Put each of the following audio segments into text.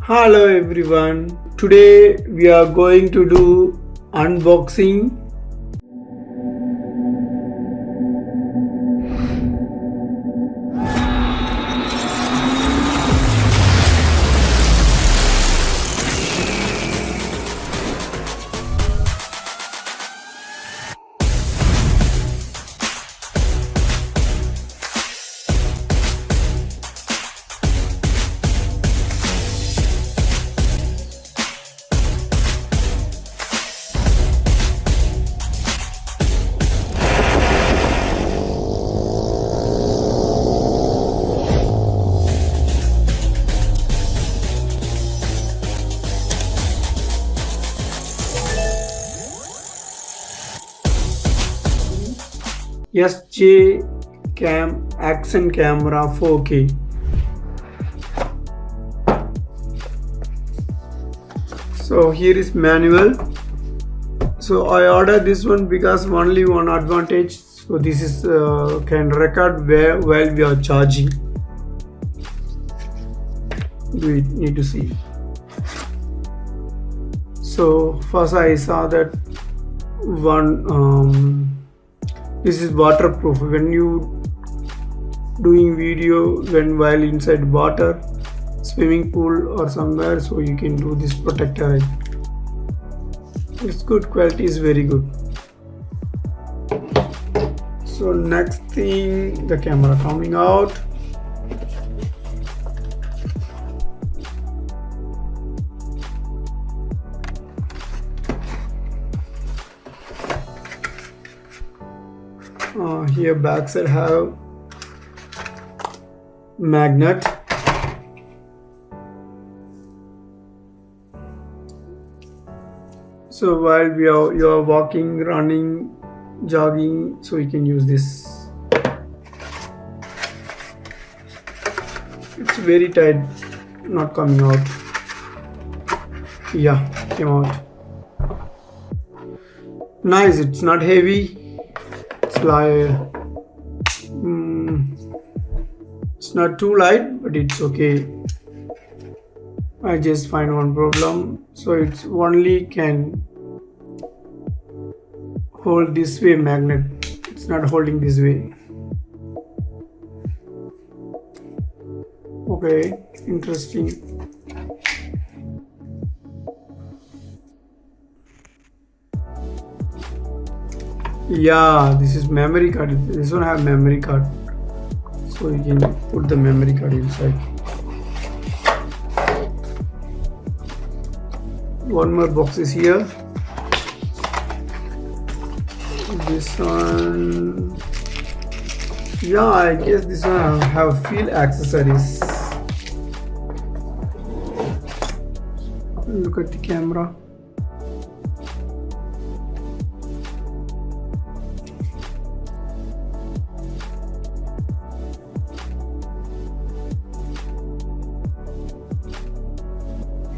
Hello everyone. Today we are going to do unboxing. SJCAM Action Camera 4K. So here is manual. So I ordered this one because only one advantage. So this is can record while we are charging. We need to see. So first I saw that one. This is waterproof. When you doing video while inside water, swimming pool or somewhere, so you can do this protector. It's good, quality is very good. So next thing, the camera coming out. Here backside have magnet. So while you are walking, running, jogging, so you can use this. It's very tight, not coming out. Yeah, came out. Nice, it's not heavy. Like it's not too light, but it's okay. I just find one problem, so it's only can hold this way magnet. It's not holding this way. Okay, interesting. Yeah, this is memory card. This one have memory card, so you can put the memory card inside. One more box is here. This one, yeah, I guess this one have field accessories. Look at the camera.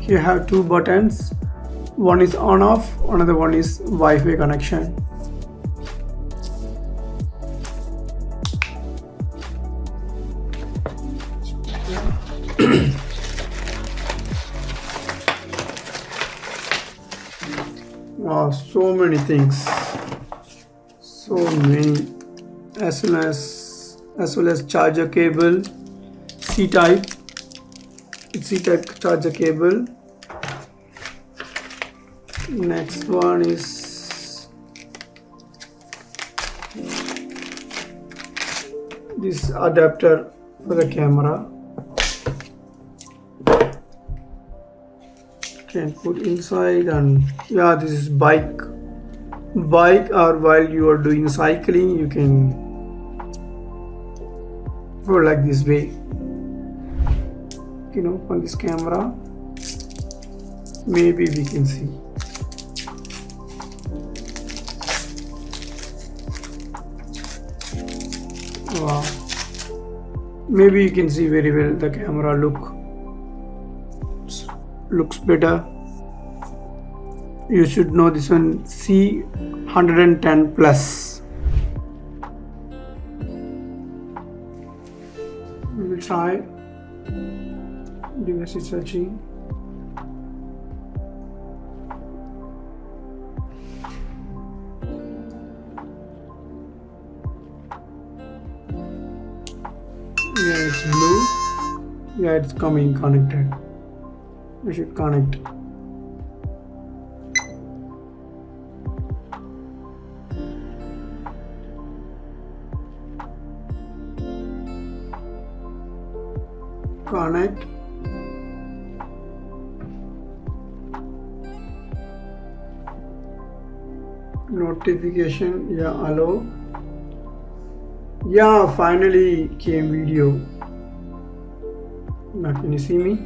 Here have two buttons. One is on off, another one is Wi-Fi connection. Wow, so many things. So many. As well as charger cable, C-type. It's C-type charger cable. Next one is this adapter for the camera. Can put inside, and yeah, this is bike, or while you are doing cycling, you can go like this way. You know, on this camera, maybe we can see. Wow, maybe you can see very well. The camera looks better. You should know this one, C110 plus. We will try. Device is searching. Yeah, it's coming connected. I should connect. Connect. Notification. Yeah, hello. Yeah, finally came video. Now can you see me?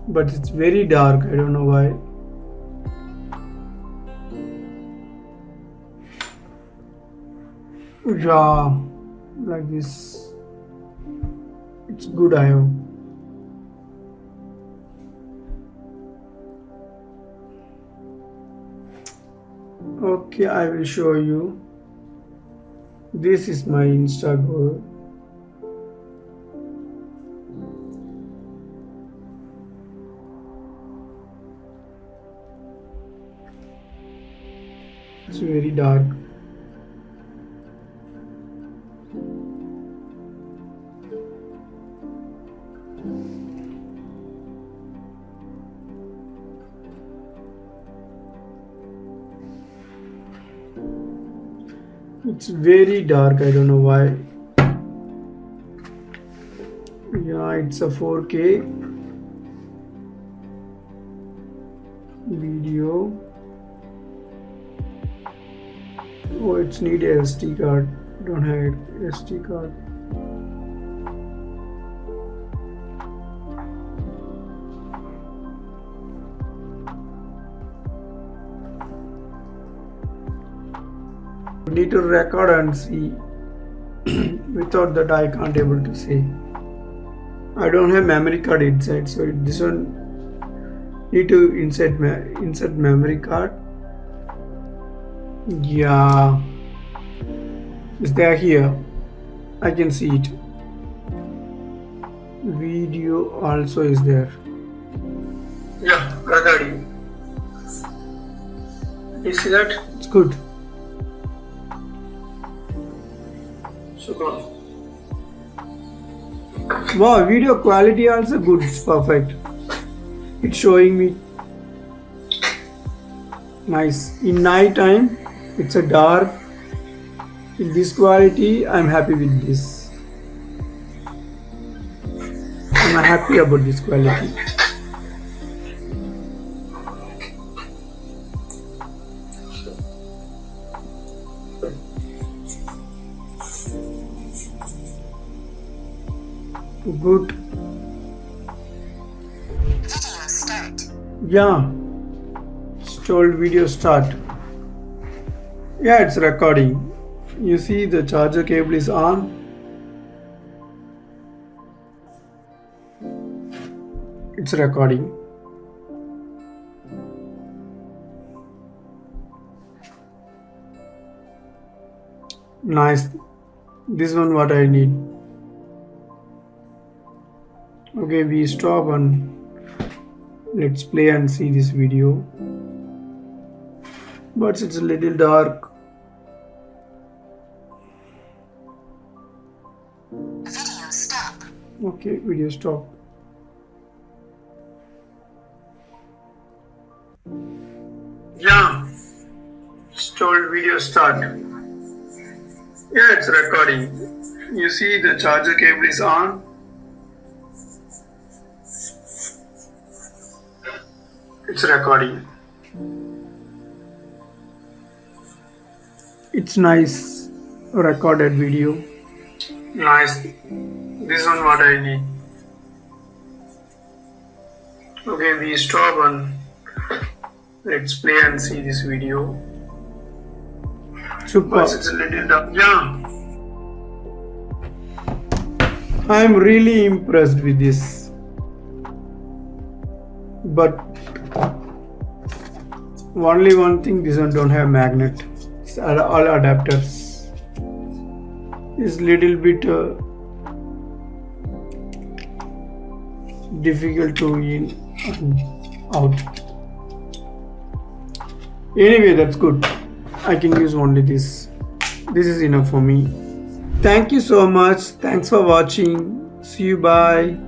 But it's very dark. I don't know why. Yeah, like this. It's good, I hope. Okay, I will show you. This is my Instagram. It's very dark. It's very dark, I don't know why. Yeah, it's a 4K video. Oh, it's need a SD card. Don't have SD card. Need to record and see. Without that I can't able to see. I don't have memory card inside, so this one need to insert memory card. Yeah, is there here? I can see it. Video also is there. Yeah, recording. You see that? It's good. Super. Wow, video quality also good. It's perfect. It's showing me nice. In night time, it's a dark. In this quality, I'm happy with this. I'm happy about this quality. Good. Video start. Yeah. Stalled video start. Yeah, it's recording. You see the charger cable is on. It's recording. Nice. This one what I need. Okay, we stop and let's play and see this video. But it's a little dark. Video stop. Okay, video stop. Yeah. Stalled video start. Yeah, it's recording. You see the charger cable is on. It's recording. It's nice recorded video. Nice. This one what I need. Okay, we stop and let's play and see this video. Super. But it's a little dark. Yeah. I'm really impressed with this. But only one thing, this one don't have magnet. It's all adapters. It's little bit difficult to in and out. Anyway, that's good. I can use only this. This is enough for me. Thank you so much. Thanks for watching. See you. Bye.